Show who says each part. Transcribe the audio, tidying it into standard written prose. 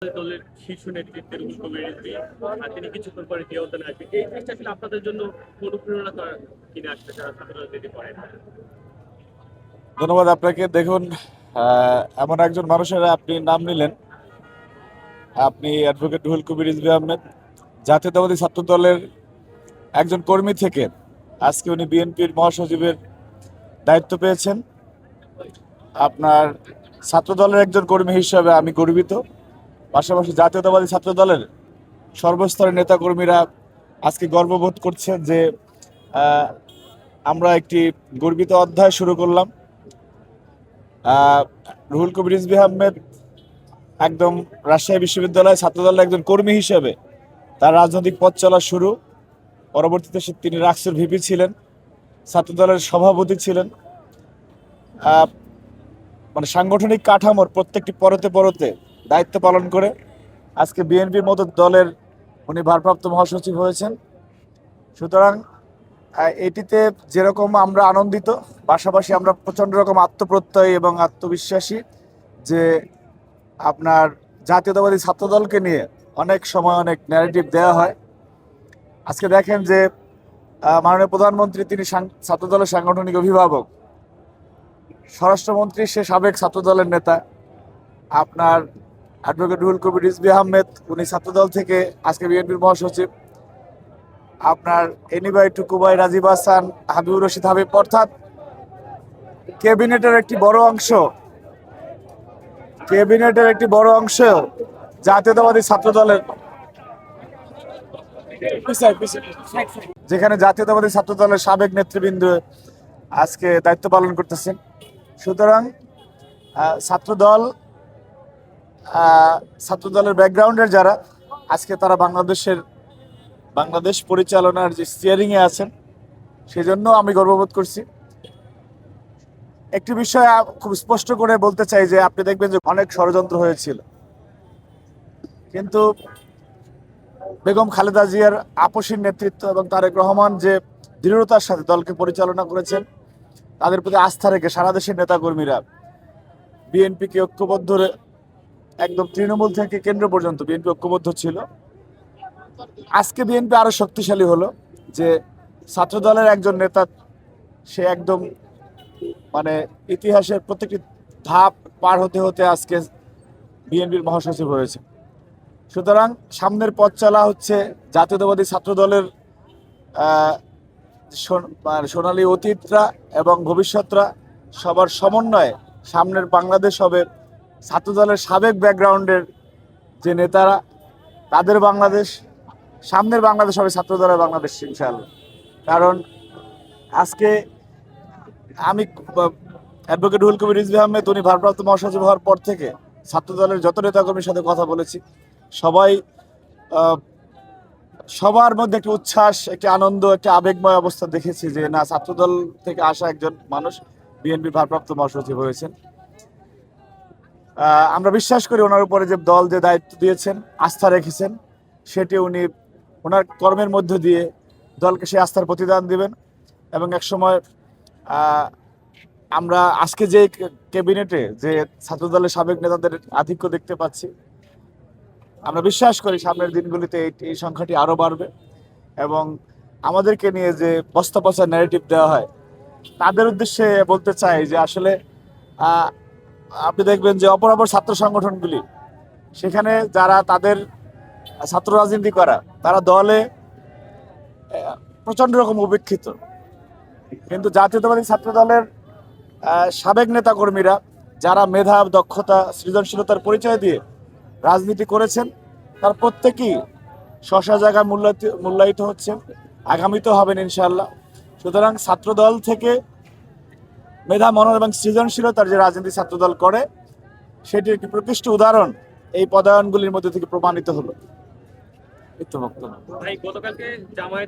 Speaker 1: দলের শীর্ষ নেতৃত্বের উস্কানি আর তিনি কিছুক্ষণ পরে জিয়াউদ্দিন আসবে। এই জিনিসটা আসলে আপনাদের জন্য অনুপ্রেরণা কিনে আসবে যারা ছাত্র রাজনীতি করেন।
Speaker 2: ধন্যবাদ আপনাকে। দেখুন, এমন একজন মানুষের আপনি নাম নিলেন, আপনি অ্যাডভোকেট রুহুল কবির রিজভী আহমেদ, জাতীয়তাবাদী ছাত্র দলের একজন কর্মী থেকে আজকে উনি বিএনপির মহাসচিবের দায়িত্ব পেয়েছেন। আপনার ছাত্র দলের একজন কর্মী হিসাবে আমি গর্বিত। পাশাপাশি জাতীয়তাবাদী ছাত্র দলের সর্বস্তরের নেতাকর্মীরা আজকে গর্ববোধ করছে যে আহ, আমরা একটি গর্বিত অধ্যায় শুরু করলাম। রুহুল কবির রিজভী আহমেদ একদম রাজশাহী বিশ্ববিদ্যালয় ছাত্রদলের একজন কর্মী হিসেবে তার রাজনৈতিক পথ চলা শুরু। পরবর্তীতে তিনি রাকসুর ভিপি ছিলেন, ছাত্রদলের সভাপতি ছিলেন। আহ, মানে সাংগঠনিক কাঠামোর প্রত্যেকটি পরতে পরতে দায়িত্ব পালন করে আজকে বিএনপির মতো দলের উনি ভারপ্রাপ্ত মহাসচিব হয়েছেন। সুতরাং এটিতে যেরকম আমরা আনন্দিত, পাশাপাশি আমরা প্রচণ্ড রকম আত্মপ্রত্যয়ী এবং আত্মবিশ্বাসী যে আপনার জাতীয়তাবাদী ছাত্রদলকে নিয়ে অনেক সময় অনেক ন্যারেটিভ দেওয়া হয়। আজকে দেখেন যে মাননীয় প্রধানমন্ত্রী তিনি ছাত্রদলের সাংগঠনিক অভিভাবক, স্বরাষ্ট্রমন্ত্রী সে সাবেক ছাত্রদলের নেতা। আপনার অ্যাডভোকেট রুহুল কবির রিজভী আহমেদ উনি ছাত্রদল থেকে আজকে বিএনপির মহাসচিব। আপনার এনিবাই টুকুবাই রাজীব হাসান, হাবিবুর রশিদ হাবিব, অর্থাৎ ক্যাবিনেটের একটি বড় অংশ জাতীয়তাবাদী ছাত্রদলের, যেখানে জাতীয়তাবাদী ছাত্রদলের সাবেক নেতৃবৃন্দ আজকে দায়িত্ব পালন করতেছেন। সুতরাং ছাত্রদলের ব্যাকগ্রাউন্ডের যারা আজকে তারা বাংলাদেশ পরিচালনার যে স্টিয়ারিংয়ে আছেন, সেজন্য আমি গর্ববোধ করছি। একটি বিষয় খুব স্পষ্ট করে বলতে চাই যে আপনি দেখবেন যে অনেক ষড়যন্ত্র হয়েছিল, কিন্তু বেগম খালেদা জিয়ার আপসীর নেতৃত্ব এবং তারেক রহমান যে দৃঢ়তার সাথে দলকে পরিচালনা করেছেন, তাদের প্রতি আস্থা রেখে সারা দেশের নেতাকর্মীরা বিএনপিকে ঐক্যবদ্ধ, একদম তৃণমূল থেকে কেন্দ্র পর্যন্ত বিএনপি ঐক্যবদ্ধ ছিল। আজকে বিএনপি আরো শক্তিশালী হলো যে ছাত্রদলের একজন নেতা সে একদম মানে ইতিহাসের প্রত্যেকটি ধাপ পার হতে হতে আজকে বিএনপির মহাসচিব হয়েছে। সুতরাং সামনের পথ চলা হচ্ছে জাতীয়তাবাদী ছাত্রদলের সোনালী অতীতরা এবং ভবিষ্যৎরা সবার সমন্বয়ে সামনের বাংলাদেশ হবে ছাত্রদলের সাবেক ব্যাকগ্রাউন্ডের যে নেতারা, তাদের বাংলাদেশ। সামনের বাংলাদেশ হবে ছাত্রদলের বাংলাদেশ ইনশাআল্লাহ। কারণ আজকে আমি অ্যাডভোকেট রুহুল কবির রিজভী আহমেদ উনি ভারপ্রাপ্ত মহাসচিব হওয়ার পর থেকে ছাত্রদলের যত নেতাকর্মীর সাথে কথা বলেছি, সবার মধ্যে একটা উচ্ছ্বাস, একটা আনন্দ, একটা আবেগময় অবস্থা দেখেছি যে না, ছাত্রদল থেকে আসা একজন মানুষ বিএনপির ভারপ্রাপ্ত মহাসচিব হয়েছেন। আমরা বিশ্বাস করি ওনার উপরে যে দল যে দায়িত্ব দিয়েছেন, আস্থা রেখেছেন, সেটি উনি ওনার কর্মের মধ্য দিয়ে দলকে সেই আস্থার প্রতিদান দিবেন। এবং একসময় আমরা আজকে যে ক্যাবিনেটে যে ছাত্রদলের সাবেক নেতাদের আধিক্য দেখতে পাচ্ছি, আমরা বিশ্বাস করি সামনের দিনগুলিতে এই সংখ্যাটি আরও বাড়বে। এবং আমাদেরকে নিয়ে যে বস্তা পচা ন্যারেটিভ দেওয়া হয়, তাদের উদ্দেশ্যে বলতে চাই যে আসলে আপনি দেখবেন যে অপরাপর ছাত্র সংগঠনগুলি, সেখানে যারা তাদের ছাত্র রাজনীতি করা, তারা দলে প্রচন্ড রকম উপেক্ষিত, কিন্তু জাতীয়তাবাদী ছাত্র দলের সাবেক নেতা কর্মীরা যারা মেধা, দক্ষতা, সৃজনশীলতার পরিচয় দিয়ে রাজনীতি করেছেন, তার প্রত্যেকেই স্ব জায়গায় মূল্যায়িত হচ্ছে, আগামীতেও হবেন ইনশাআল্লাহ। সুতরাং ছাত্রদল থেকে মেধা, মনন এবং সৃজনশীলতার যে রাজনীতি ছাত্রদল করে, সেটির একটি প্রকৃষ্ট উদাহরণ এই পদায়নগুলির মধ্যে থেকে প্রমাণিত হলো।
Speaker 1: ভাই, গতকালকে জামায়াত